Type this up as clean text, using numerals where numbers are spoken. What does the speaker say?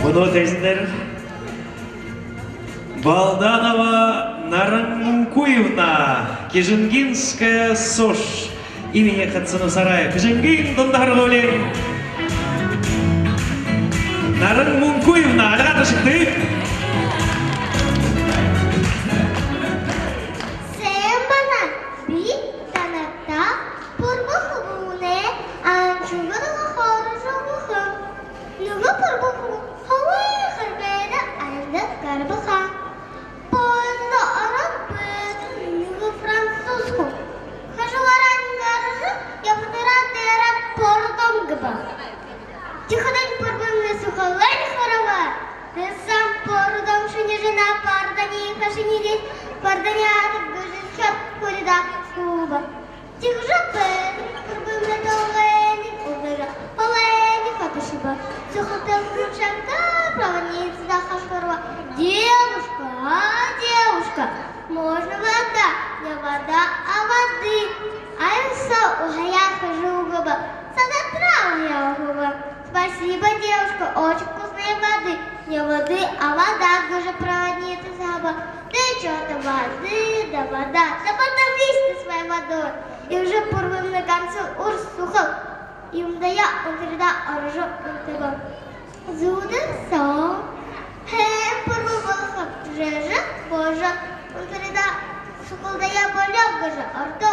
Bunu tezler. Балданова Наранкуевна, Кижингинская СОЖ, имени Хадсона Сарая. Кижингин, Дондарговле. Наранкуевна, рядышек ты? Девушка, можно вода, не вода, а воды. А я все, уже я хожу в губа, сада я в губа. Спасибо, девушка, очень вкусные воды. Не воды, а вода, тоже проводница заба. Ты что-то воды, да вода, да подавись ты своей водой. И уже порвем на концу урс сухал. И умдая, он переда, оружу, он тебя. Зуда со. Порву волхов, жежа, божа, он переда, сухал да я болел, гожа, орто.